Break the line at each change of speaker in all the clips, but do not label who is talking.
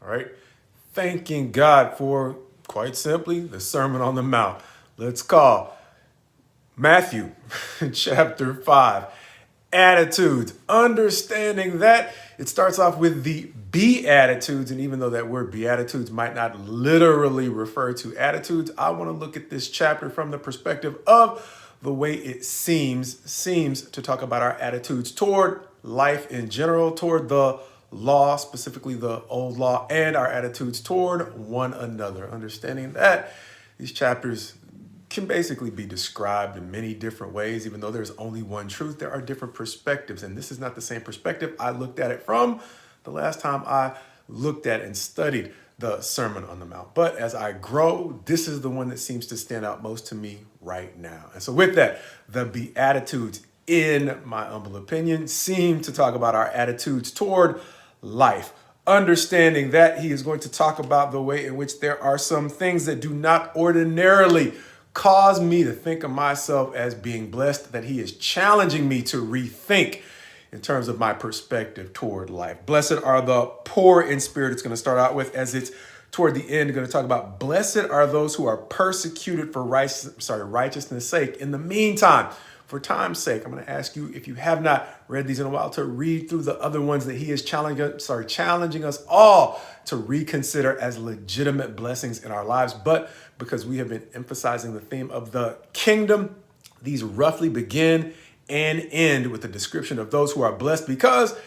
All right. Thanking God for, quite simply, the Sermon on the Mount. Let's call Matthew chapter 5. Attitudes. Understanding that it starts off with the Beatitudes. And even though that word Beatitudes might not literally refer to attitudes, I want to look at this chapter from the perspective of the way it seems to talk about our attitudes toward life in general, toward the law, specifically the old law, and our attitudes toward one another. Understanding that these chapters can basically be described in many different ways. Even though there's only one truth, there are different perspectives. And this is not the same perspective I looked at it from the last time I looked at and studied the Sermon on the Mount. But as I grow, this is the one that seems to stand out most to me right now. And so with that, the Beatitudes, in my humble opinion, seem to talk about our attitudes toward life. Understanding that he is going to talk about the way in which there are some things that do not ordinarily cause me to think of myself as being blessed, that he is challenging me to rethink in terms of my perspective toward life. Blessed are the poor in spirit. It's going to start out with, as it's toward the end, going to talk about blessed are those who are persecuted for righteousness' sake. In the meantime, for time's sake, I'm going to ask you, if you have not read these in a while, to read through the other ones that he is challenging us all to reconsider as legitimate blessings in our lives. But because we have been emphasizing the theme of the kingdom, these roughly begin and end with a description of those who are blessed, because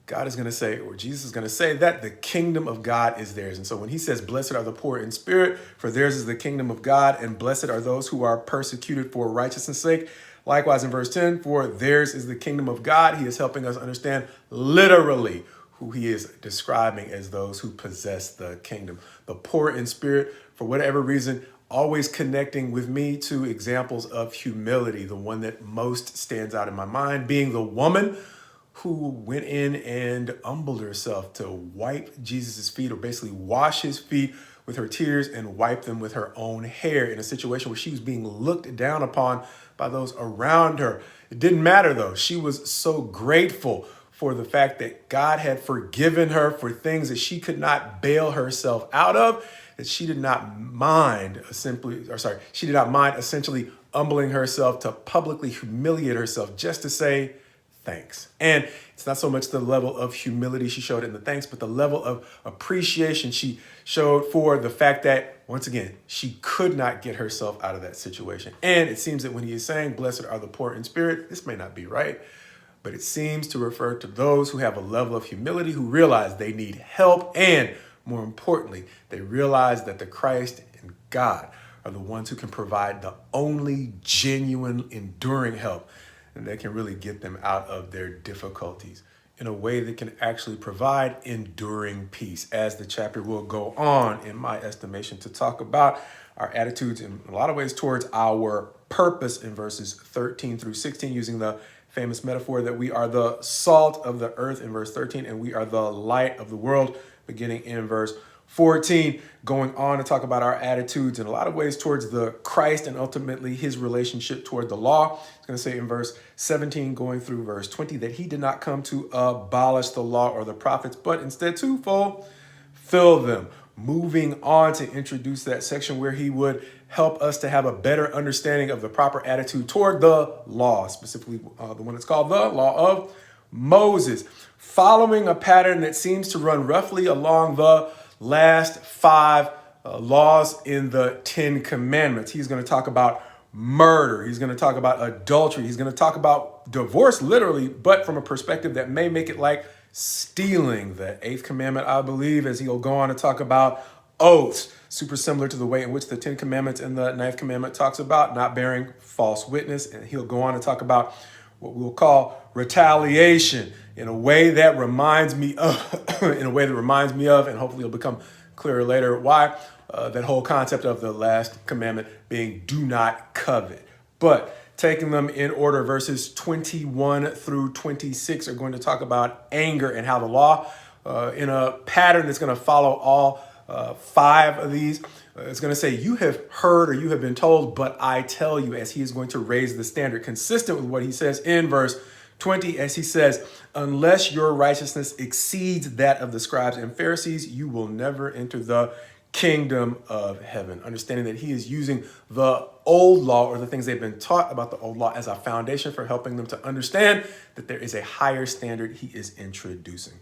God is going to say, or Jesus is going to say, that the kingdom of God is theirs. And so when he says, blessed are the poor in spirit, for theirs is the kingdom of God, and blessed are those who are persecuted for righteousness' sake. Likewise, in verse 10, for theirs is the kingdom of God, he is helping us understand literally who he is describing as those who possess the kingdom. The poor in spirit, for whatever reason, always connecting with me to examples of humility. The one that most stands out in my mind being the woman who went in and humbled herself to wipe Jesus's feet, or basically wash his feet with her tears and wipe them with her own hair, in a situation where she was being looked down upon by those around her. It didn't matter though. She was so grateful for the fact that God had forgiven her for things that she could not bail herself out of, that she did not mind essentially humbling herself to publicly humiliate herself just to say thanks. And it's not so much the level of humility she showed in the thanks, but the level of appreciation she showed for the fact that, once again, she could not get herself out of that situation. And it seems that when he is saying, blessed are the poor in spirit, this may not be right, but it seems to refer to those who have a level of humility, who realize they need help, and more importantly, they realize that the Christ and God are the ones who can provide the only genuine, enduring help, and that can really get them out of their difficulties in a way that can actually provide enduring peace, as the chapter will go on, in my estimation, to talk about our attitudes in a lot of ways towards our purpose in verses 13 through 16, using the famous metaphor that we are the salt of the earth in verse 13, and we are the light of the world, beginning in verse 14, going on to talk about our attitudes in a lot of ways towards the Christ and ultimately his relationship toward the law. It's going to say in verse 17, going through verse 20, that he did not come to abolish the law or the prophets, but instead to fulfill them. Moving on to introduce that section where he would help us to have a better understanding of the proper attitude toward the law, specifically the one that's called the Law of Moses, following a pattern that seems to run roughly along the last five laws in the Ten Commandments. He's going to talk about murder. He's going to talk about adultery. He's going to talk about divorce, literally, but from a perspective that may make it like stealing. The eighth commandment, I believe, as he'll go on to talk about oaths, super similar to the way in which the Ten Commandments and the ninth commandment talks about not bearing false witness. And he'll go on to talk about what we'll call retaliation in a way that reminds me of, and hopefully it'll become clearer later why, that whole concept of the last commandment being do not covet. But taking them in order, verses 21 through 26 are going to talk about anger and how the law, in a pattern that's going to follow all five of these, it's going to say, you have heard or you have been told, but I tell you, as he is going to raise the standard consistent with what he says in verse 20, as he says, unless your righteousness exceeds that of the scribes and Pharisees, you will never enter the kingdom of heaven. Understanding that he is using the old law, or the things they've been taught about the old law, as a foundation for helping them to understand that there is a higher standard he is introducing.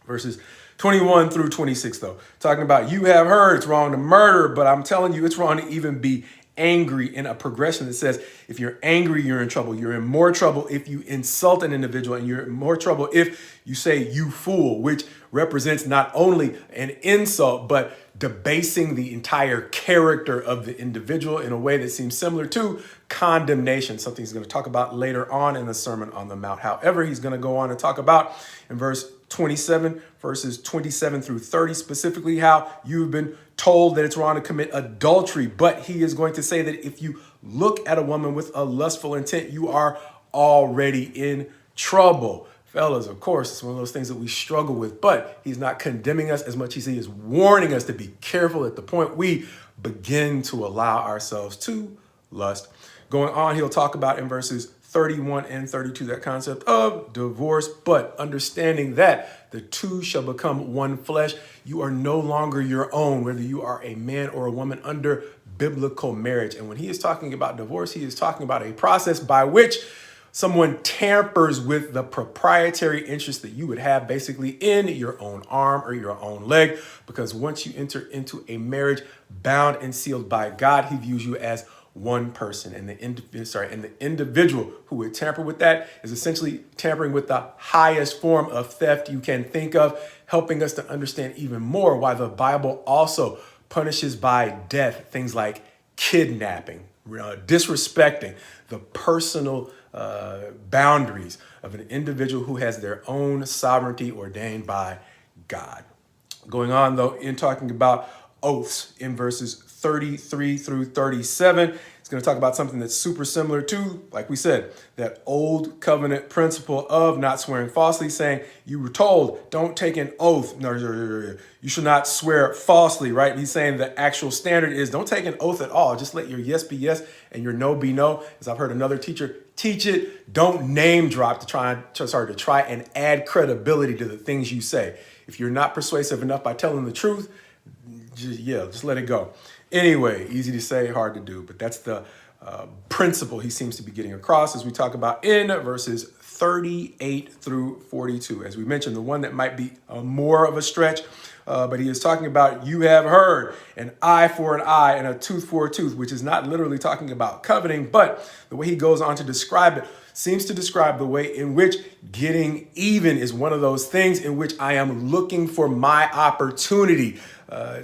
Verses 21 through 26, though, talking about, you have heard it's wrong to murder, but I'm telling you it's wrong to even be angry, in a progression that says if you're angry, you're in trouble. You're in more trouble if you insult an individual, and you're in more trouble if you say you fool, which represents not only an insult, but debasing the entire character of the individual in a way that seems similar to condemnation, something he's going to talk about later on in the Sermon on the Mount. However, he's going to go on to talk about in verse 27, verses 27 through 30, specifically how you've been told that it's wrong to commit adultery. But he is going to say that if you look at a woman with a lustful intent, you are already in trouble. Fellas, of course, it's one of those things that we struggle with, but he's not condemning us as much as he is warning us to be careful at the point we begin to allow ourselves to lust. Going on, he'll talk about in verses 31 and 32 that concept of divorce, but understanding that the two shall become one flesh. You are no longer your own, whether you are a man or a woman, under biblical marriage. And when he is talking about divorce, he is talking about a process by which someone tampers with the proprietary interest that you would have basically in your own arm or your own leg. Because once you enter into a marriage bound and sealed by God, he views you as one person. And the individual who would tamper with that is essentially tampering with the highest form of theft you can think of, helping us to understand even more why the Bible also punishes by death things like kidnapping, disrespecting the personal boundaries of an individual who has their own sovereignty ordained by God. Going on, though, in talking about oaths in verses 33 through 37, it's going to talk about something that's super similar to, like we said, that old covenant principle of not swearing falsely, saying you were told, don't take an oath. No, you should not swear falsely, right? And he's saying the actual standard is don't take an oath at all. Just let your yes be yes and your no be no. As I've heard another teacher teach it, don't name drop to try and add credibility to the things you say. If you're not persuasive enough by telling the truth, just let it go. Anyway, easy to say, hard to do, but that's the principle he seems to be getting across as we talk about in verses 38 through 42. As we mentioned, the one that might be more of a stretch, but he is talking about you have heard an eye for an eye and a tooth for a tooth, which is not literally talking about coveting, but the way he goes on to describe it seems to describe the way in which getting even is one of those things in which I am looking for my opportunity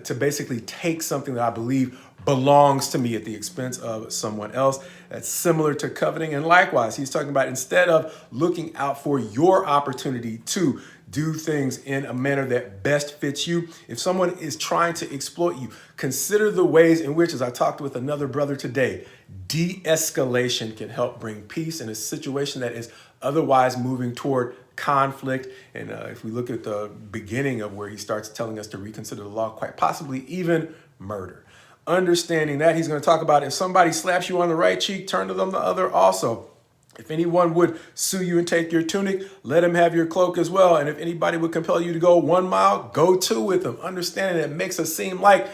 to basically take something that I believe belongs to me at the expense of someone else. That's similar to coveting. And likewise, he's talking about instead of looking out for your opportunity to do things in a manner that best fits you, if someone is trying to exploit you, consider the ways in which, as I talked with another brother today, de-escalation can help bring peace in a situation that is otherwise moving toward conflict. And if we look at the beginning of where he starts telling us to reconsider the law, quite possibly even murder. Understanding that, he's going to talk about if somebody slaps you on the right cheek, turn to them the other also. If anyone would sue you and take your tunic, let him have your cloak as well. And if anybody would compel you to go 1 mile, go 2 with them. Understanding that makes us seem like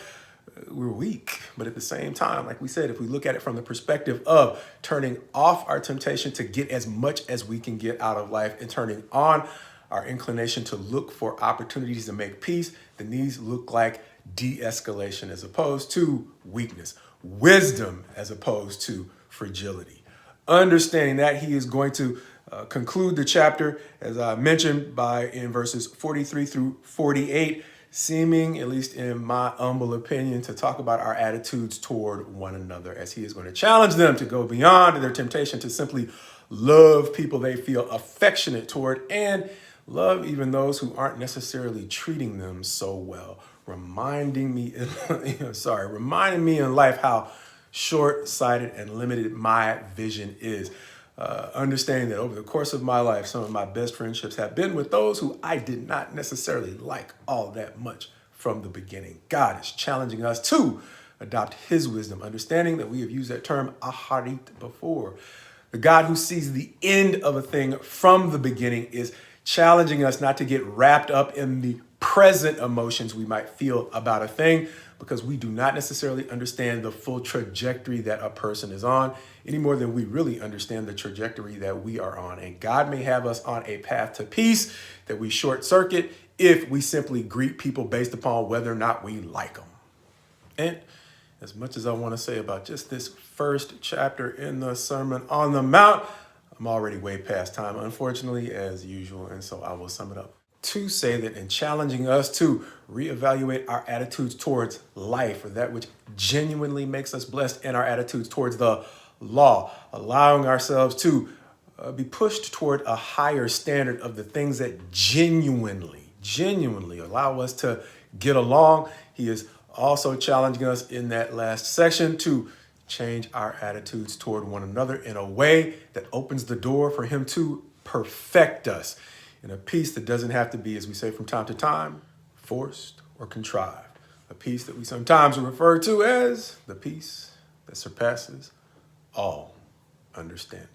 we're weak. But at the same time, like we said, if we look at it from the perspective of turning off our temptation to get as much as we can get out of life and turning on our inclination to look for opportunities to make peace, then these look like de-escalation as opposed to weakness, wisdom as opposed to fragility. Understanding that, he is going to conclude the chapter, as I mentioned, in verses 43 through 48, seeming, at least in my humble opinion, to talk about our attitudes toward one another, as he is going to challenge them to go beyond their temptation to simply love people they feel affectionate toward and love even those who aren't necessarily treating them so well. Reminding me in life how short-sighted and limited my vision is. Understanding that over the course of my life, some of my best friendships have been with those who I did not necessarily like all that much from the beginning. God is challenging us to adopt his wisdom, understanding that we have used that term aharit before. The God who sees the end of a thing from the beginning is challenging us not to get wrapped up in the present emotions we might feel about a thing, because we do not necessarily understand the full trajectory that a person is on any more than we really understand the trajectory that we are on. And God may have us on a path to peace that we short circuit if we simply greet people based upon whether or not we like them. And as much as I want to say about just this first chapter in the Sermon on the Mount, I'm already way past time, unfortunately, as usual. And so I will sum it up to say that in challenging us to reevaluate our attitudes towards life, or that which genuinely makes us blessed, and our attitudes towards the law, allowing ourselves to be pushed toward a higher standard of the things that genuinely allow us to get along. He is also challenging us in that last section to change our attitudes toward one another in a way that opens the door for him to perfect us in a peace that doesn't have to be, as we say from time to time, forced or contrived. A peace that we sometimes refer to as the peace that surpasses all understanding.